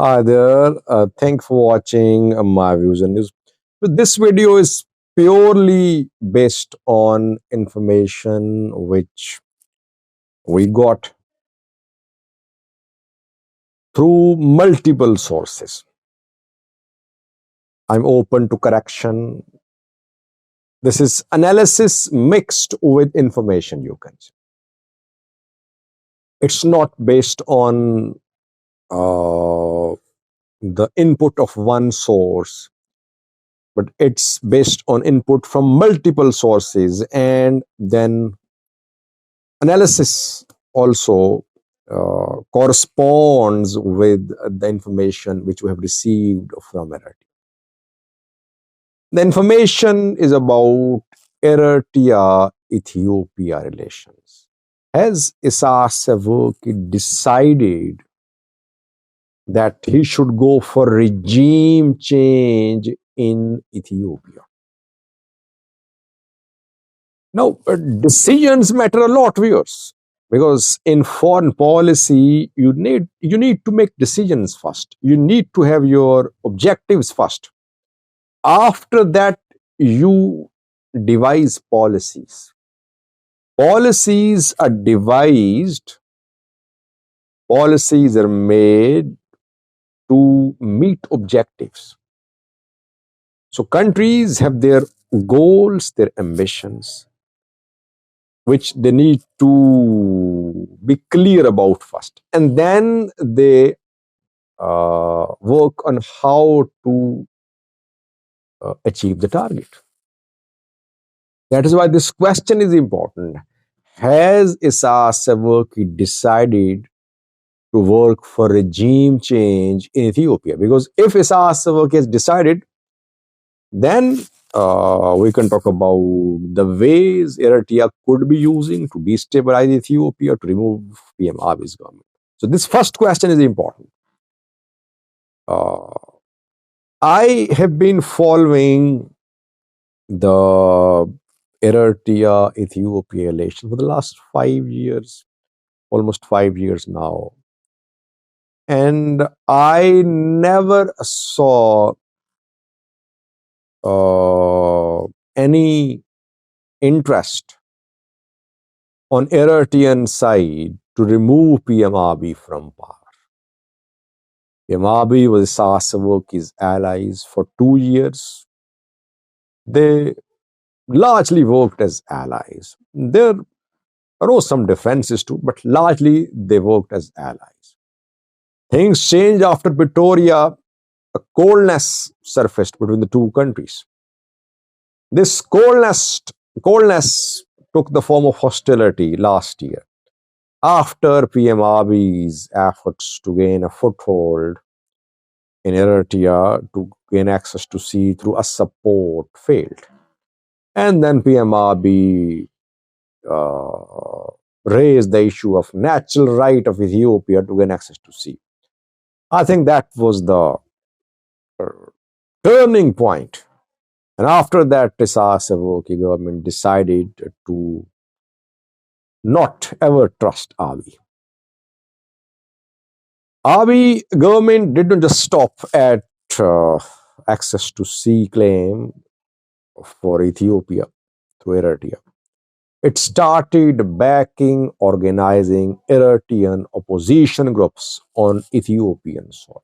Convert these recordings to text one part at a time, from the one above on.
Hi there. Thanks for watching my views and news. So this video is purely based on information which we got through multiple sources. I'm open to correction. This is analysis mixed with information, you can say. It's not based on the input of one source, but it's based on input from multiple sources, and then analysis also corresponds with the information which we have received from Eritrea. The information is about Eritrea-Ethiopia relations. Has Isaias Afweki decided that he should go for regime change in Ethiopia? Now, decisions matter a lot, viewers, because in foreign policy, you need to make decisions first. You need to have your objectives first. After that, you devise policies. Policies are devised, policies are made to meet objectives. So countries have their goals, their ambitions, which they need to be clear about first. And then they work on how to achieve the target. That is why this question is important. Has Isaias Afweki decided to work for regime change in Ethiopia? Because if Isaias Afweki has decided, then we can talk about the ways Eritrea could be using to destabilize Ethiopia, to remove PM Abiy's government. So this first question is important. I have been following the Eritrea-Ethiopia election for the last 5 years, almost 5 years now. And I never saw any interest on Eritrean side to remove PM Abiy from power. PM Abiy was Isaias Afweki's allies for 2 years. They largely worked as allies. There arose some differences too, but largely they worked as allies. Things changed after Pretoria. A coldness surfaced between the two countries. This coldness took the form of hostility last year, after PM Abiy's efforts to gain a foothold in Eritrea, to gain access to sea through a support, failed. And then PM Abiy raised the issue of natural right of Ethiopia to gain access to sea. I think that was the turning point. And after that, Isaias Afweki government decided to not ever trust Abiy. Abiy government didn't just stop at access to sea claim for Ethiopia through Eritrea. It started backing, organizing Eritrean opposition groups on Ethiopian soil.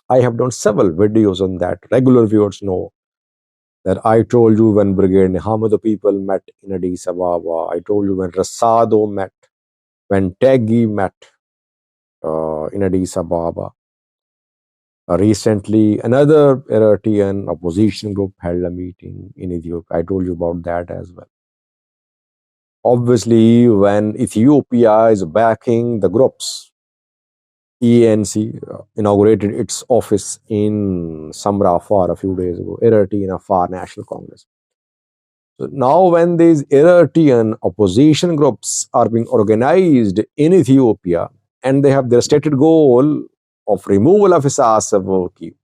I have done several videos on that. Regular viewers know that I told you when Brigade Nihamado people met in Addis Ababa. I told you when Rasado met, when Tegi met in Addis Ababa. Recently, another Eritrean opposition group held a meeting in Ethiopia. I told you about that as well. Obviously, when Ethiopia is backing the groups, ENC inaugurated its office in Samra Afar a few days ago, Eritrean Afar National Congress. So now when these Eritrean opposition groups are being organized in Ethiopia and they have their stated goal of removal of Isaias Afweki,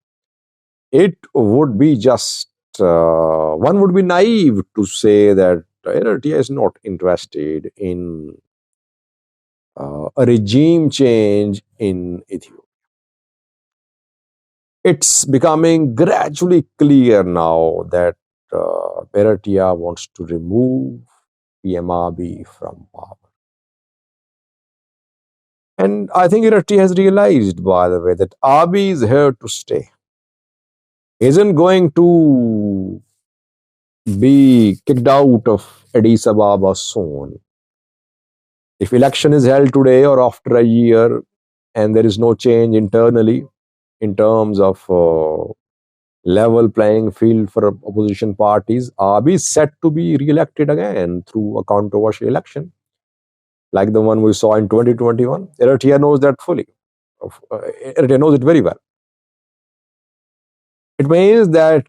it would be just, one would be naive to say that Eritrea is not interested in a regime change in Ethiopia. It's becoming gradually clear now that Eritrea wants to remove PMRB from power. And I think Eritrea has realized, by the way, that Abiy is here to stay. Isn't going to be kicked out of Addis Ababa soon. If election is held today or after a year and there is no change internally in terms of level playing field for opposition parties, Abiy is set to be re-elected again through a controversial election like the one we saw in 2021. Eritrea knows that fully. Eritrea knows it very well. It means that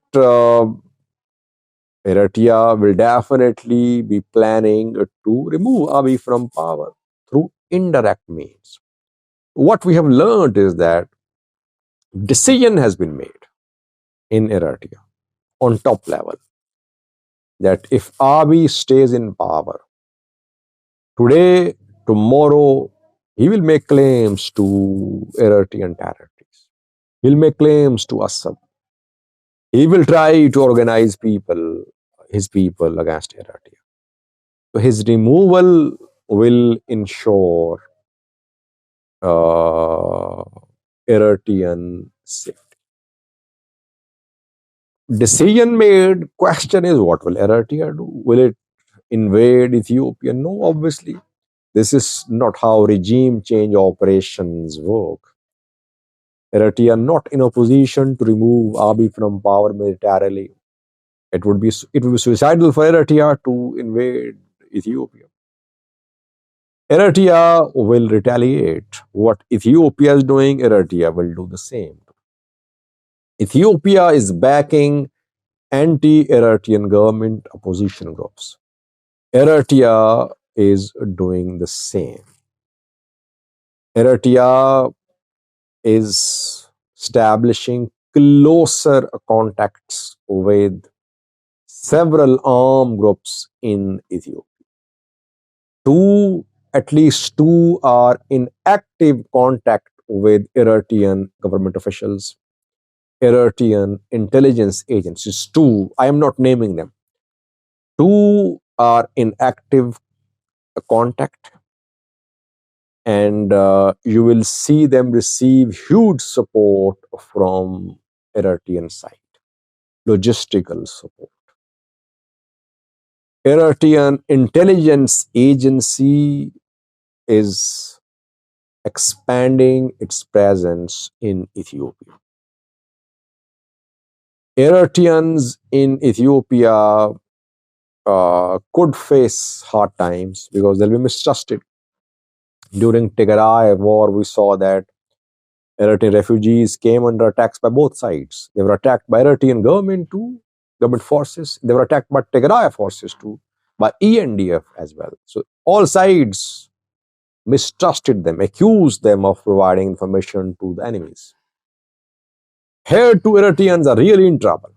Eritrea will definitely be planning to remove Abiy from power through indirect means. What we have learned is that decision has been made in Eritrea on top level that if Abiy stays in power, today, tomorrow, he will make claims to Eritrean territories. He'll make claims to Assam. He will try to organize his people against Eritrea. So his removal will ensure Eritrean safety. Decision made. Question is, what will Eritrea do? Will it invade Ethiopia? No, obviously. This is not how regime change operations work. Eritrea not in a position to remove Abiy from power militarily. It would be suicidal for Eritrea to invade Ethiopia. Eritrea will retaliate. What Ethiopia is doing, Eritrea will do the same. Ethiopia is backing anti-Eritrean government opposition groups. Eritrea is doing the same. Eritrea is establishing closer contacts with several armed groups in Ethiopia. At least two are in active contact with Eritrean government officials, Eritrean intelligence agencies. Two, I am not naming them. Two are in active contact, and you will see them receive huge support from Eritrean side, logistical support. Eritrean intelligence agency is expanding its presence in Ethiopia. Eritreans in Ethiopia could face hard times because they'll be mistrusted. During Tigray war, we saw that Eritrean refugees came under attacks by both sides. They were attacked by Eritrean government too, government forces. They were attacked by Tigray forces too, by ENDF as well. So all sides mistrusted them, accused them of providing information to the enemies. Here two Eritreans are really in trouble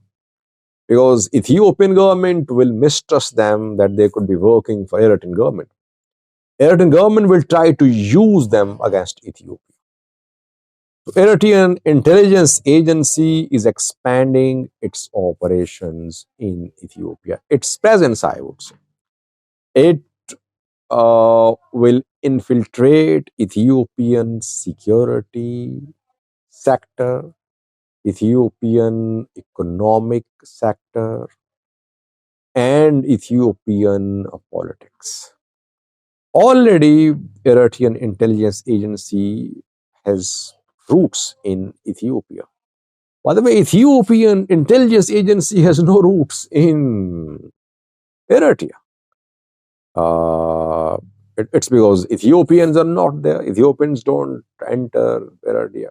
because Ethiopian government will mistrust them that they could be working for Eritrean government. Eritrean government will try to use them against Ethiopia. So Eritrean intelligence agency is expanding its operations in Ethiopia. Its presence, I would say. It will infiltrate Ethiopian security sector, Ethiopian economic sector, and Ethiopian politics. Already, Eritrean intelligence agency has roots in Ethiopia. By the way, Ethiopian intelligence agency has no roots in Eritrea. It's because Ethiopians are not there. Ethiopians don't enter Eritrea.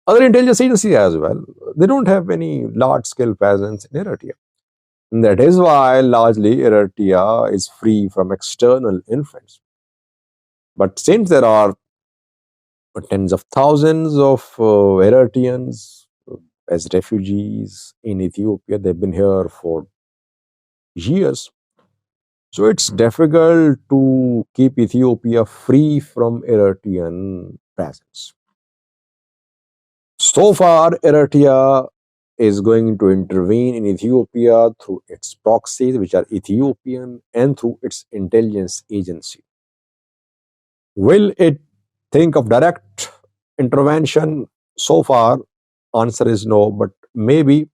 Other intelligence agencies as well, they don't have any large-scale presence in Eritrea. And that is why largely Eritrea is free from external influence. But since there are tens of thousands of Eritreans as refugees in Ethiopia, they've been here for years. So it's difficult to keep Ethiopia free from Eritrean presence. So far, Eritrea is going to intervene in Ethiopia through its proxies, which are Ethiopian, and through its intelligence agency. Will it think of direct intervention? So far, answer is no, but maybe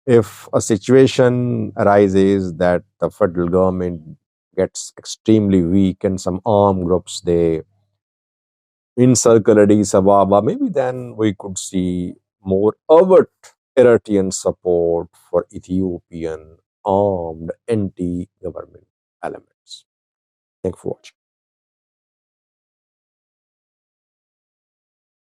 if a situation arises that the federal government gets extremely weak and some armed groups they encircle Addis Ababa, maybe then we could see more overt Eritrean support for Ethiopian armed anti-government elements. Thank you for watching.